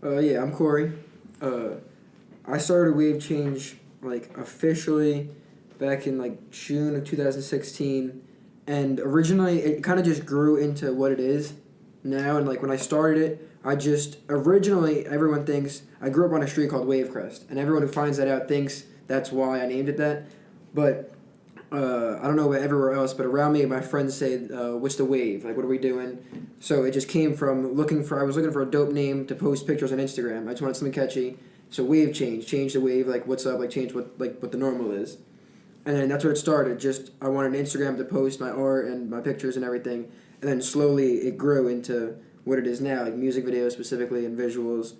Yeah, I'm Corey. I started WaveChange officially back in June of 2016, and originally it kind of just grew into what it is now. And when I started it, originally everyone thinks I grew up on a street called Wavecrest, and everyone who finds that out thinks that's why I named it that. But I don't know about everywhere else, but around me, my friends say, "What's the wave? What are we doing?" So it just came from I was looking for a dope name to post pictures on Instagram. I just wanted something catchy. So WaveChange, change the wave, what's up, change what the normal is. And then that's where it started. Just I wanted an Instagram to post my art and my pictures and everything. And then slowly it grew into what it is now, music videos specifically and visuals.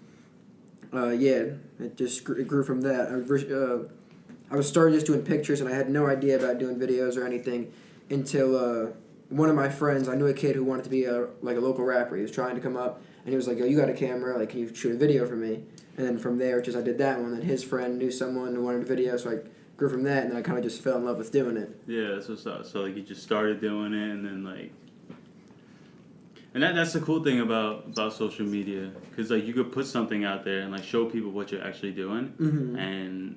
It grew from that. I was starting just doing pictures, and I had no idea about doing videos or anything until one of my friends, I knew a kid who wanted to be a local rapper. He was trying to come up, and he was like, "Yo, you got a camera? Can you shoot a video for me?" And then from there, I did that one. And his friend knew someone who wanted a video, so I grew from that, and then I kind of just fell in love with doing it. Yeah, that's what's up. So you just started doing it, and then and that's the cool thing about social media, because you could put something out there and show people what you're actually doing, mm-hmm. and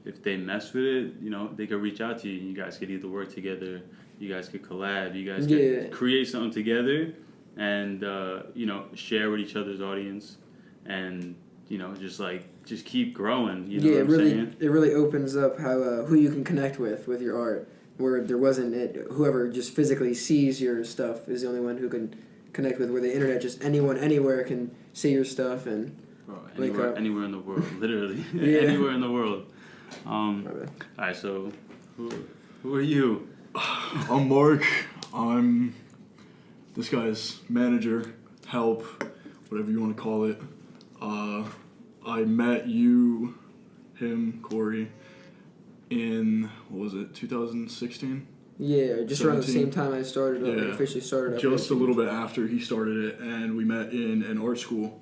if they mess with it, they could reach out to you. You guys could either work together, you guys could collab, you guys could create something together, and share with each other's audience, and just keep growing. You know what I'm saying? It really opens up how who you can connect with your art. Where there wasn't whoever just physically sees your stuff is the only one who can connect with. Where the internet, just anyone anywhere can see your stuff and anywhere in the world, literally anywhere in the world. All right, so who are you? I'm Mark. I'm this guy's manager, help, whatever you want to call it. I met him, Corey, in, 2016? Yeah, just 17. Around the same time I started, officially started. Just a little bit after he started it, and we met in an art school,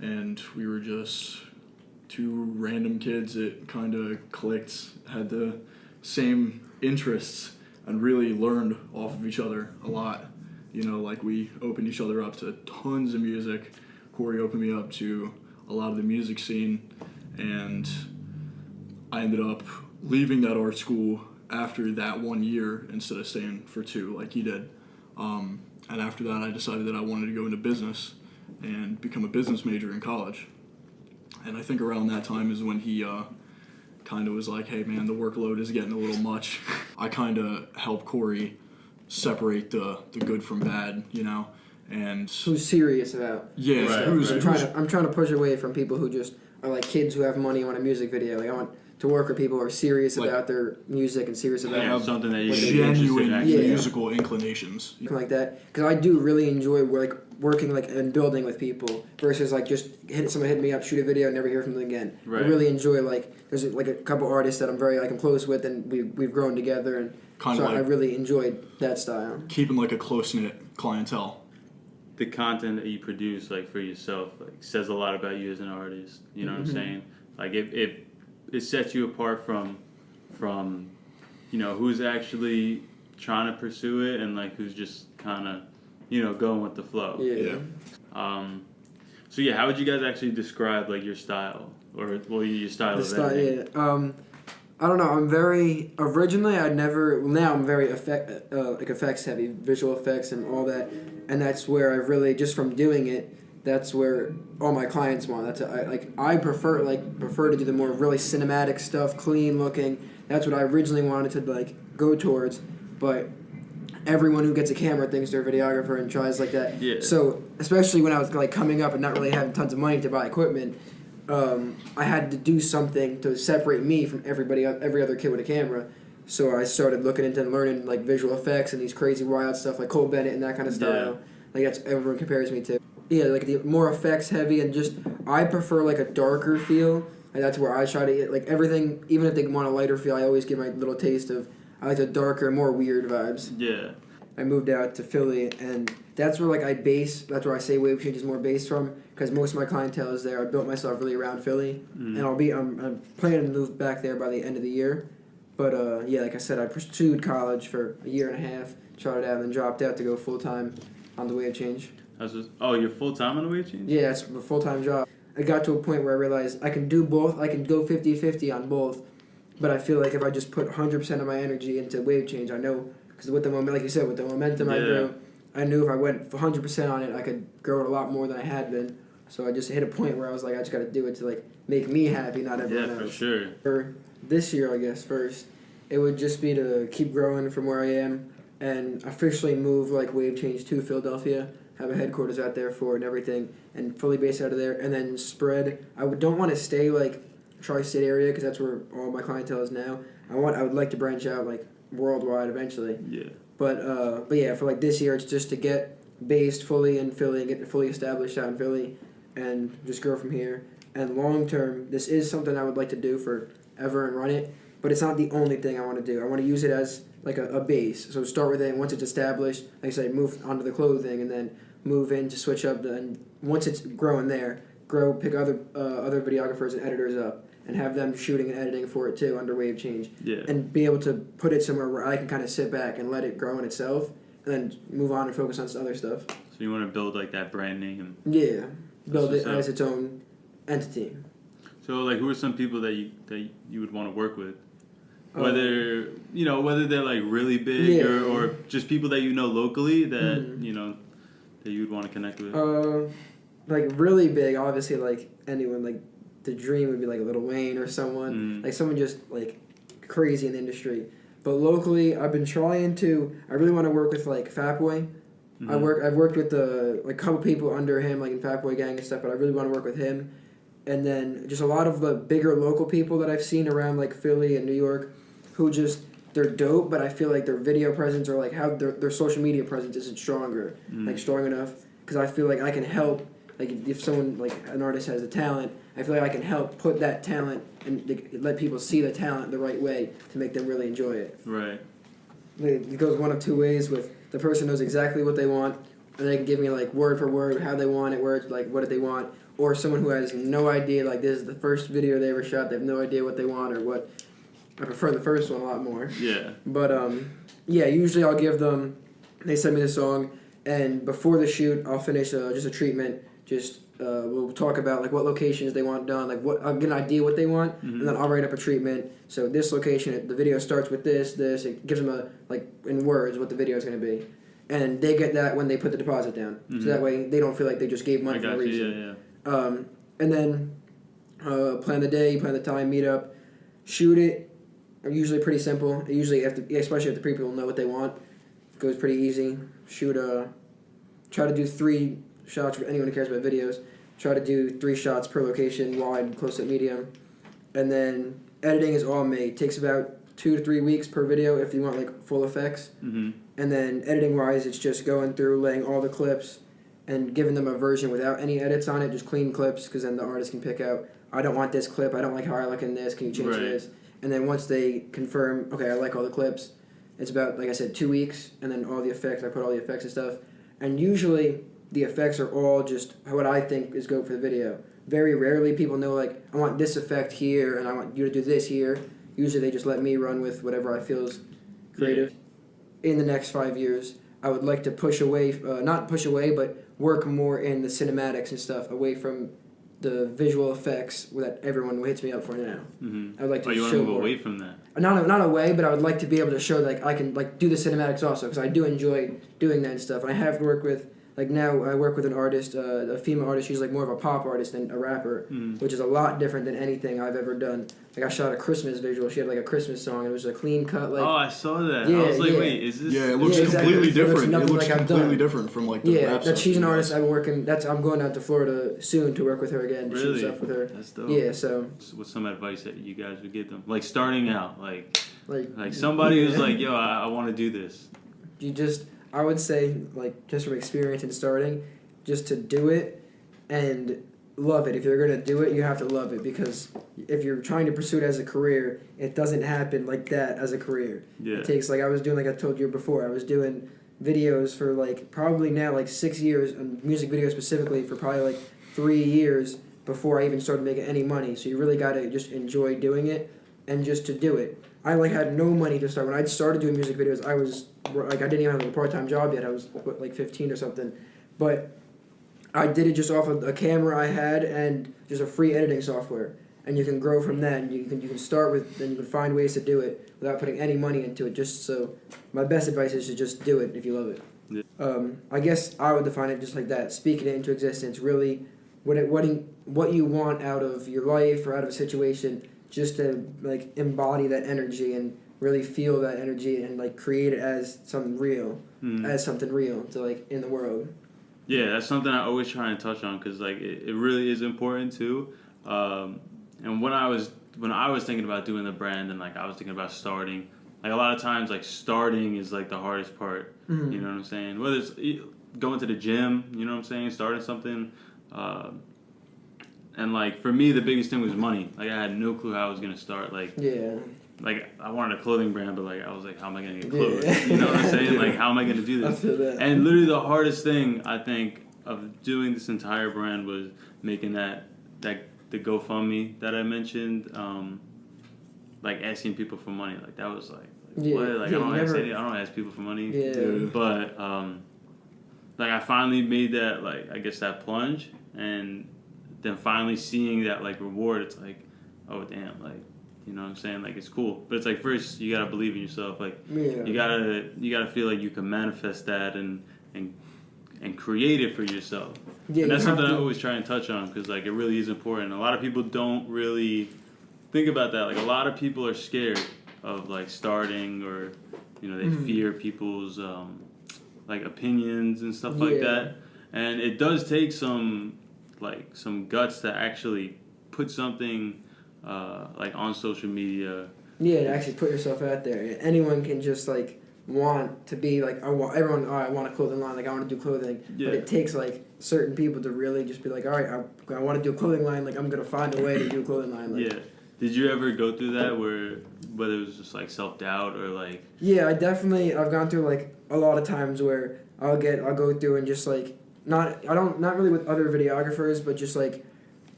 and we were just two random kids that kind of clicked, had the same interests, and really learned off of each other a lot. We opened each other up to tons of music. Corey opened me up to a lot of the music scene, and I ended up leaving that art school after that 1 year instead of staying for 2 like he did. And after that, I decided that I wanted to go into business and become a business major in college. And I think around that time is when he kind of was like, "Hey man, the workload is getting a little much." I kind of helped Corey separate the good from bad, and who's serious about I'm trying to push away from people who just are kids who have money on a music video. I want to work with people who are serious about their music and serious about something that you genuine musical inclinations, like that. Because I do really enjoy working and building with people versus just someone hit me up, shoot a video, and never hear from them again. Right. I really enjoy there's a couple artists that I'm very I'm close with, and we've grown together, and I really enjoyed that style. Keeping a close-knit clientele. The content that you produce for yourself says a lot about you as an artist. You know what I'm saying? It sets you apart from who's actually trying to pursue it and who's just kind of going with the flow. Yeah. How would you guys actually describe your style your style of editing? I don't know. I'm very originally. Now I'm very effects heavy, visual effects and all that, and that's where I really just from doing it. That's where all my clients want. I prefer to do the more really cinematic stuff, clean looking. That's what I originally wanted to go towards, but everyone who gets a camera thinks they're a videographer and tries like that. Yeah. So especially when I was coming up and not really having tons of money to buy equipment. I had to do something to separate me from every other kid with a camera. So I started looking into and learning visual effects and these crazy wild stuff like Cole Bennett and that kind of style. Yeah. That's everyone compares me to. Yeah, the more effects heavy and just I prefer a darker feel. And that's where I try to get everything. Even if they want a lighter feel, I always give my little taste of. I like the darker, more weird vibes. Yeah. I moved out to Philly, and that's where I base. That's where I say WaveChange is more based from, because most of my clientele is there. I built myself really around Philly, and I'm planning to move back there by the end of the year. But like I said, I pursued college for a year and a half, tried it out, and then dropped out to go full time on the WaveChange. You're full time on the WaveChange? Yeah, it's a full time job. I got to a point where I realized I can do both. I can go 50-50 on both, but I feel like if I just put 100% of my energy into wave change, I know, because with the moment, like you said, with the momentum I grew, I knew if I went 100% on it, I could grow it a lot more than I had been. So I just hit a point where I was like, I just got to do it to like make me happy, not everyone else. Yeah, for sure. For this year, I guess first, it would just be to keep growing from where I am and officially move like Wave Change to Philadelphia, have a headquarters out there for it and everything, and fully based out of there, and then spread. Don't want to stay like tri-state area because that's where all my clientele is now. I would like to branch out like worldwide eventually. Yeah. But yeah, for like this year, it's just to get based fully in Philly and get fully established out in Philly, and just grow from here. And long term, this is something I would like to do forever and run it, but it's not the only thing I want to do. I want to use it as like a base. So start with it, and once it's established, like I said, move onto the clothing, and then move in to switch up. And once it's growing there, pick other videographers and editors up, and have them shooting and editing for it too under Wave Change. Yeah. And be able to put it somewhere where I can kind of sit back and let it grow in itself, and then move on and focus on some other stuff. So you want to build like that brand name. Yeah, build it as its own entity. So like, who are some people that you would want to work with? Whether whether they're like really big or just people that you know locally that that you'd want to connect with. Like really big, obviously. Like anyone, like the dream would be like Lil Wayne or someone like someone just like crazy in the industry. But locally, I've been trying to. I really want to work with like Fatboy. I've worked with like a couple people under him, like in Fatboy Gang and stuff. But I really want to work with him. And then just a lot of the bigger local people that I've seen around like Philly and New York, who just they're dope, but I feel like their video presence or like how their social media presence isn't stronger, like strong enough. Because I feel like I can help. Like if someone like an artist has the talent, I feel like I can help put that talent and let people see the talent the right way to make them really enjoy it. Right. It goes one of two ways. With the person knows exactly what they want, and they can give me like word for word how they want it, words like what do they want. Or someone who has no idea, like this is the first video they ever shot, they have no idea what they want or what. I prefer the first one a lot more. Yeah. But yeah, usually I'll give them, they send me the song, and before the shoot, I'll finish just a treatment. Just we'll talk about like what locations they want done, like what I'll get an idea what they want, and then I'll write up a treatment. So this location, the video starts with this. It gives them a like in words what the video is going to be, and they get that when they put the deposit down. So that way they don't feel like they just gave money for no reason. Yeah. And then plan the day, plan the time, meet up, shoot it. Usually pretty simple. Usually, especially if the people know what they want, it goes pretty easy. Try to do 3 shots for anyone who cares about videos. Try to do 3 shots per location, wide, close-up, medium. And then editing is all me. It takes about 2 to 3 weeks per video if you want like full effects. And then editing-wise, it's just going through, laying all the clips, and giving them a version without any edits on it, just clean clips, because then the artist can pick out, I don't want this clip, I don't like how I look in this, can you change this? And then once they confirm, okay, I like all the clips, it's about, like I said, 2 weeks, and then all the effects, I put all the effects and stuff. And usually, the effects are all just what I think is good for the video. Very rarely people know, like, I want this effect here, and I want you to do this here. Usually they just let me run with whatever I feel is creative. In the next 5 years, I would like to push away, not push away, but work more in the cinematics and stuff, away from the visual effects that everyone hits me up for now. I would like to you want show to move more. away from that? Not away, but I would like to be able to show like I can like do the cinematics also, because I do enjoy doing that and stuff. And I have worked with like now I work with an artist, a female artist. She's like more of a pop artist than a rapper, which is a lot different than anything I've ever done. Like I shot a Christmas visual. She had like a Christmas song. It was a clean cut. Like I saw that. Yeah, I was like, yeah. wait, is this? Yeah, it looks exactly. completely different. It It looks like completely different from like the rap stuff. she's an artist. I'm working. I'm going out to Florida soon to work with her again. To shoot Really? stuff with her. That's dope. Yeah. So what's some advice that you guys would give them? Like starting out, like like somebody who's like, yo, I want to do this. I would say like just from experience and starting, just to do it and love it. If you're gonna do it, you have to love it, because if you're trying to pursue it as a career, it doesn't happen like that as a career. Yeah. It takes like I was doing, like I told you before, I was doing videos for like probably now like 6 years, and music videos specifically for probably like 3 years before I even started making any money. So you really gotta just enjoy doing it and just to do it. I like had no money to start. When I started doing music videos, I was like I didn't even have like a part-time job yet. I was like 15 or something, but I did it just off of a camera I had and just a free editing software. And you can grow from that. And you can start with, then you can find ways to do it without putting any money into it. Just so, my best advice is to just do it if you love it. Yeah. I guess I would define it just like that. Speaking it into existence. Really, what you want out of your life or out of a situation, just to like embody that energy and really feel that energy and like create it as something real, to like in the world. Yeah, that's something I always try and touch on because like it really is important too. And when I was thinking about doing the brand and like I was thinking about starting, like a lot of times like starting is like the hardest part. Mm-hmm. You know what I'm saying? Whether it's going to the gym, you know what I'm saying, starting something. And like for me, the biggest thing was money. Like I had no clue how I was gonna start. Like like I wanted a clothing brand, but like I was like, how am I gonna get clothes? Yeah. You know what I'm saying? Like how am I gonna do this? I feel that. And literally the hardest thing I think of doing this entire brand was making that the GoFundMe that I mentioned, like asking people for money. Like that was like what? Like I don't ask people for money. Yeah. But like I finally made that like I guess that plunge, and then finally seeing that like reward, it's like, oh damn, like. You know what I'm saying? Like it's cool, but it's like first you gotta believe in yourself. Like you gotta feel like you can manifest that and create it for yourself. Yeah, and that's something I always try and touch on because like it really is important. A lot of people don't really think about that. Like a lot of people are scared of like starting, or you know they fear people's like opinions and stuff like that. And it does take some guts to actually put something. Like on social media. Yeah, to actually put yourself out there. Anyone can just like want to be like I want a clothing line, like I want to do clothing. Yeah. But it takes like certain people to really just be like, all right, I want to do a clothing line. Like I'm gonna find a way to do a clothing line. Like, yeah. Did you ever go through that whether it was just like self-doubt or like? Yeah, I've gone through like a lot of times where I'll go through and just like not really with other videographers, but just like.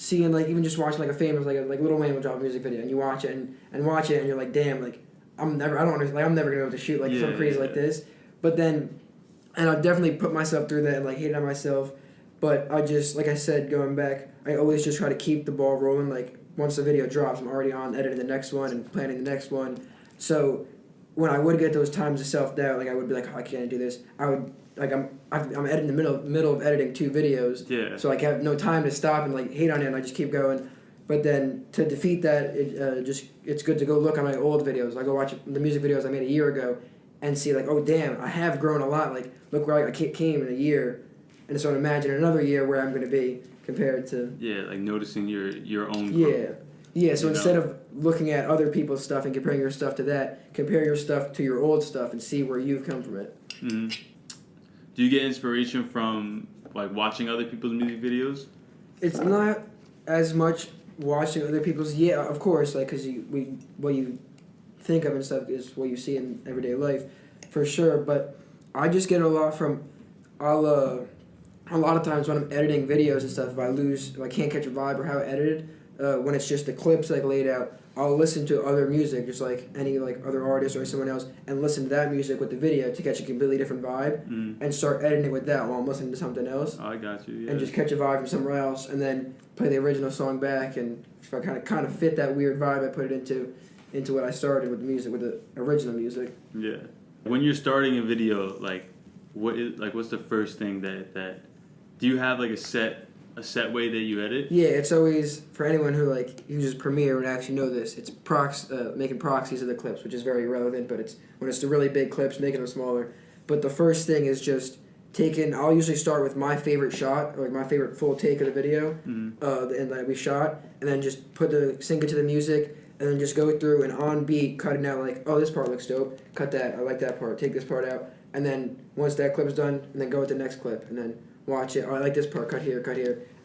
Seeing like even just watching like a famous like Lil Wayne will drop a music video and you watch it and watch it and you're like damn like I'm never gonna be able to shoot like something crazy like this, but then and I definitely put myself through that and like hate on myself, but I just like I said going back I always just try to keep the ball rolling. Like once the video drops I'm already on editing the next one and planning the next one, so when I would get those times of self-doubt like I would be like, oh, I can't do this, I would like I'm editing the middle of editing 2 videos. Yeah. So I have no time to stop and like hate on it, and I just keep going. But then to defeat that, it's good to go look on my old videos. I go watch the music videos I made a year ago, and see like, oh damn, I have grown a lot. Like look where I came in a year, and so imagine another year where I'm going to be compared to. Yeah, like noticing your own growth. Yeah. So instead of looking at other people's stuff and comparing your stuff to that, compare your stuff to your old stuff and see where you've come from it. Mm-hmm. Do you get inspiration from like watching other people's music videos? It's not as much watching other people's. Yeah, of course, like because what you think of and stuff is what you see in everyday life, for sure. But I just get a lot from, a lot of times when I'm editing videos and stuff, if I can't catch a vibe or how I edited, when it's just the clips like laid out, I'll listen to other music, just like any like other artist or someone else, and listen to that music with the video to catch a completely different vibe, and start editing it with that while I'm listening to something else. Oh, I got you. Yeah. And just catch a vibe from somewhere else, and then play the original song back. And if I kind of fit that weird vibe, I put it into what I started with the music, with the original music. Yeah. When you're starting a video, like what's the first thing that do you have like a set way that you edit? Yeah, it's always, for anyone who like uses Premiere and actually know this, it's making proxies of the clips, which is very relevant, but it's when it's the really big clips, making them smaller. But the first thing is just I'll usually start with my favorite shot, or like my favorite full take of the video, and that we shot, and then just sync it to the music, and then just go through and on beat, cutting out like, oh, this part looks dope, cut that, I like that part, take this part out, and then once that clip's done, and then go with the next clip, and then watch it. Oh, I like this part. Cut here.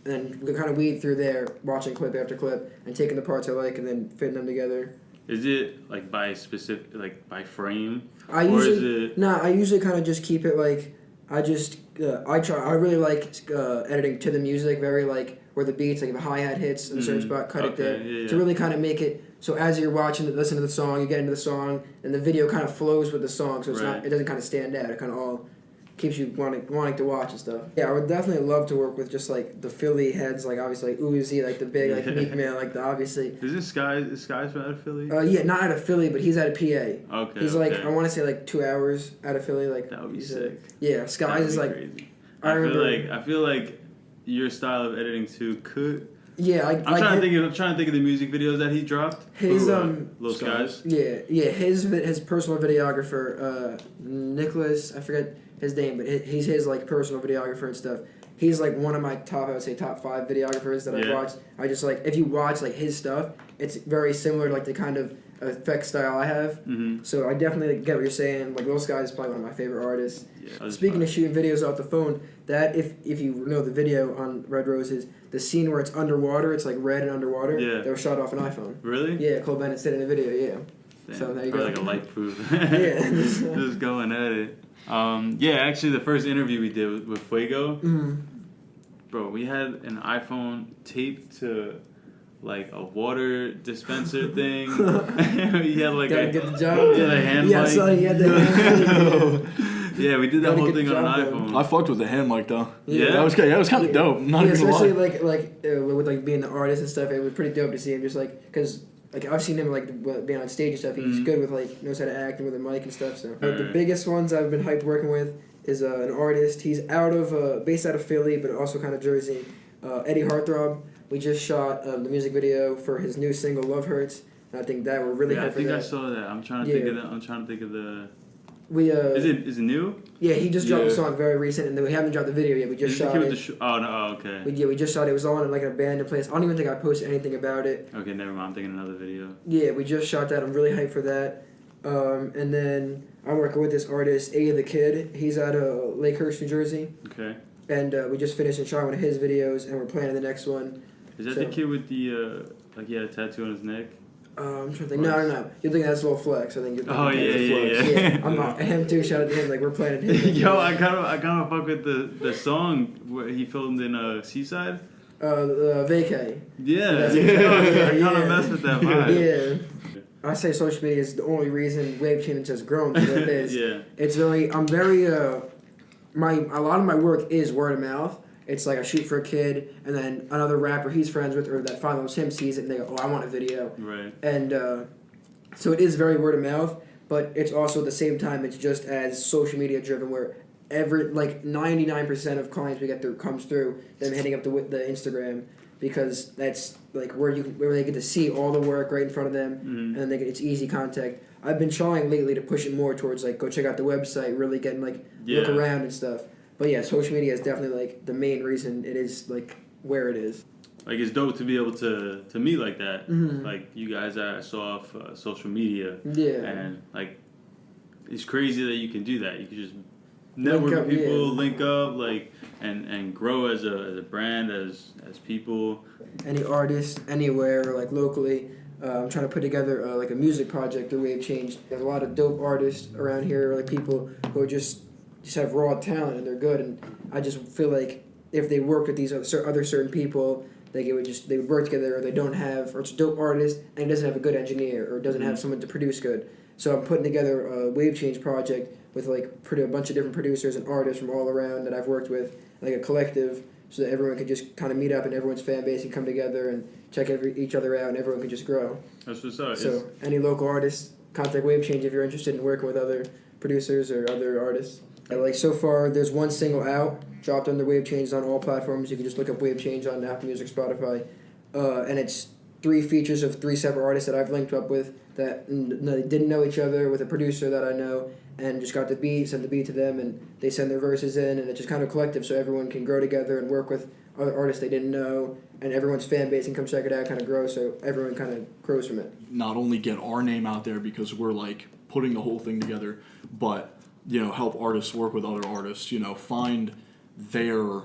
And then we kind of weed through there, watching clip after clip, and taking the parts I like, and then fitting them together. Is it like by specific, like by frame? I usually kind of just keep it like I really like editing to the music, very like where the beats, like if a hi-hat hits in a certain spot, cut it there to really kind of make it so as you're listen to the song, you get into the song, and the video kind of flows with the song, so it doesn't kind of stand out. It kind of all keeps you wanting to watch and stuff. Yeah, I would definitely love to work with just like the Philly heads, like obviously like Uzi, like the big like Meek Mill, like the obviously. Is Sky's from out of Philly? Yeah, not out of Philly, but he's out of PA. Okay. He's like I want to say like 2 hours out of Philly, like that would be sick. Yeah, Skies is like. Crazy. I feel like your style of editing too could. Yeah, I'm trying to think of the music videos that he dropped. His Little Skies. Yeah. His personal videographer, Nicholas, I forget his name, but he's his like personal videographer and stuff. He's like one of my top 5 videographers that I've watched. I just like if you watch like his stuff, it's very similar to like the kind of effect style I have. Mm-hmm. So I definitely get what you're saying. Like Lil Sky is probably one of my favorite artists. Yeah, Speaking of shooting videos off the phone, that if you know the video on Red Roses, the scene where it's underwater, it's like red and underwater. Yeah. They were shot off an iPhone. Really? Yeah, Cole Bennett said in the video. Yeah. Damn, So there you go. like a life proof. Yeah. Just going at it. Yeah, actually, the first interview we did with Fuego, bro, we had an iPhone taped to like a water dispenser thing. He had like Gotta get the job. Yeah, the hand Yeah, mic. so he had the Yeah, we did that Gotta whole get thing the on an job iPhone. I fucked with the hand mic though. Yeah. That was kind of dope. I'm not yeah, even gonna especially lie. with like being the artist and stuff. It was pretty dope to see him just like because like I've seen him like being on stage and stuff. He's good with like knows how to act and with a mic and stuff. So the biggest ones I've been hyped working with is an artist. He's based out of Philly, but also kind of Jersey. Eddie Heartthrob. We just shot the music video for his new single "Love Hurts," and I think that we're really hyped for that. I saw that. I'm trying to think of the. We Is it new? Yeah, he just dropped the song very recent, and then we haven't dropped the video yet. We just shot it. Okay. We just shot it. It was on in like an abandoned place. I don't even think I posted anything about it. Okay, never mind. I'm thinking another video. Yeah, we just shot that. I'm really hyped for that. And then I'm working with this artist, A the Kid. He's out of Lakehurst, New Jersey. Okay. And we just finished and shot one of his videos, and we're planning the next one. Is that the kid with the like he had a tattoo on his neck? I'm trying to think. No. You're thinking that's Lil Flex. I think you're thinking Oh yeah. I'm not. Him too. Shout out to him. Like we're planning him. Yo, I kind of fuck with the song where he filmed in Seaside. Vacay. Yeah. I kind of mess with that vibe. Yeah. I say social media is the only reason WaveChange has grown to what it is. Yeah. It's really. I'm very. A lot of my work is word of mouth. It's like I shoot for a kid, and then another rapper he's friends with or that follows him sees it, and they go, "Oh, I want a video." Right. And so it is very word of mouth, but it's also at the same time it's just as social media driven, where 99% of clients we get through comes through them hitting up the Instagram, because that's like where they get to see all the work right in front of them, and it's easy contact. I've been trying lately to push it more towards like go check out the website, really getting look around and stuff. But yeah, social media is definitely like the main reason it is like where it is. Like it's dope to be able to meet like that. Like you guys I saw off social media. Yeah. And like it's crazy that you can do that. You can just network with people, link up, like and grow as a brand, as people. Any artist anywhere, like locally. I'm trying to put together like a music project through WaveChange. There's a lot of dope artists around here, like people who are just have raw talent and they're good. And I just feel like if they work with these other certain people, they would work together. Or they don't have, or it's a dope artist and he doesn't have a good engineer or doesn't have someone to produce good. So I'm putting together a WaveChange project with like a bunch of different producers and artists from all around that I've worked with, like a collective, so that everyone could just kind of meet up and everyone's fan base can come together and check each other out and everyone can just grow. That's what's up. So any local artists, contact WaveChange if you're interested in working with other producers or other artists. And like so far, there's one single out, dropped under WaveChange on all platforms. You can just look up WaveChange on Apple Music, Spotify, and it's 3 features of 3 separate artists that I've linked up with that didn't know each other, with a producer that I know, and just got the beat, sent the beat to them, and they send their verses in, and it's just kind of collective, so everyone can grow together and work with other artists they didn't know, and everyone's fan base can come check it out, kind of grow, so everyone kind of grows from it. Not only get our name out there because we're like putting the whole thing together, but help artists work with other artists, find their,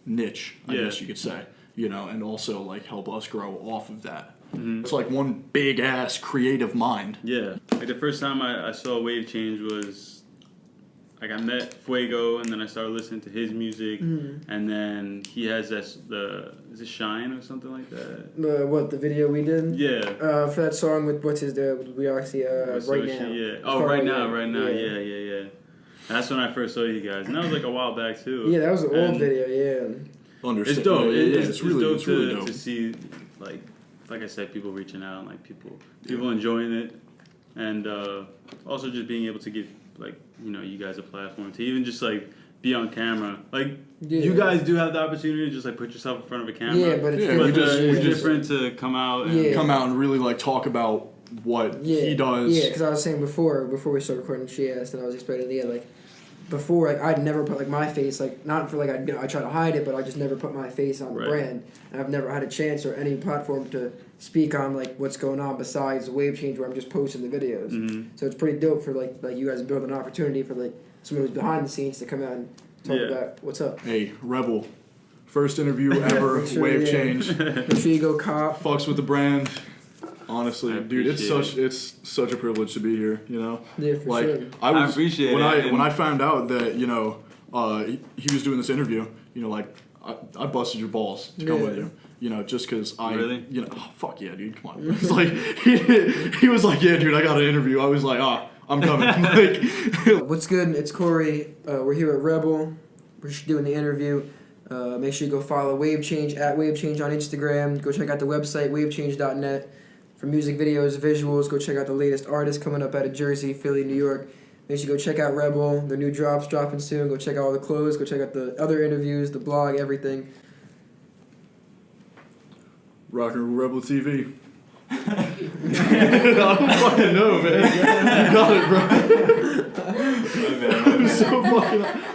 niche, I guess you could say, and also like help us grow off of that. It's like one big ass creative mind. Yeah. Like the first time I saw WaveChange was like I met Fuego and then I started listening to his music and then he has is it Shine or something like that? The video we did? Yeah. For that song with we actually Right Now. Yeah. Oh, right now. Yeah. That's when I first saw you guys, and that was like a while back too. Yeah, that was an old And video. Yeah. Understand. It's dope. It's really dope. To see, like I said, people reaching out, and like people enjoying it, and also just being able to give you guys a platform to even just like be on camera. Like you guys do have the opportunity to just like put yourself in front of a camera. Yeah, but it's different to come out and really like talk about what he does. Yeah, because I was saying before we started recording, she asked, and I was explaining, like, before, like, I'd never put, like, my face, like, not for, like, I try to hide it, but I just never put my face on the brand. And I've never had a chance or any platform to speak on, like, what's going on besides Wave Change, where I'm just posting the videos. Mm-hmm. So it's pretty dope for, like you guys build an opportunity for, like, someone who's behind the scenes to come out and talk about what's up. Hey, Rebel. First interview ever, Wave Change. Make sure you go cop. Fucks with the brand. Honestly, dude, it's such a privilege to be here, you know? Yeah, for sure. I appreciate it. When I found out that, you know, he was doing this interview, you know, like, I busted your balls to come with you. You know, just because Really? You know, oh, fuck yeah, dude, come on. It's like, he was like, yeah, dude, I got an interview. I was like, I'm coming. Like, what's good? It's Corey. We're here at Rebel. We're just doing the interview. Make sure you go follow WaveChange at WaveChange on Instagram. Go check out the website, wavechange.net. For music videos, visuals, go check out the latest artists coming up out of Jersey, Philly, New York. Make sure you go check out Rebel. Their new drops dropping soon. Go check out all the clothes. Go check out the other interviews, the blog, everything. Rock and Roll Rebel TV. I don't fucking know, man. You got it, bro. I'm so fucking...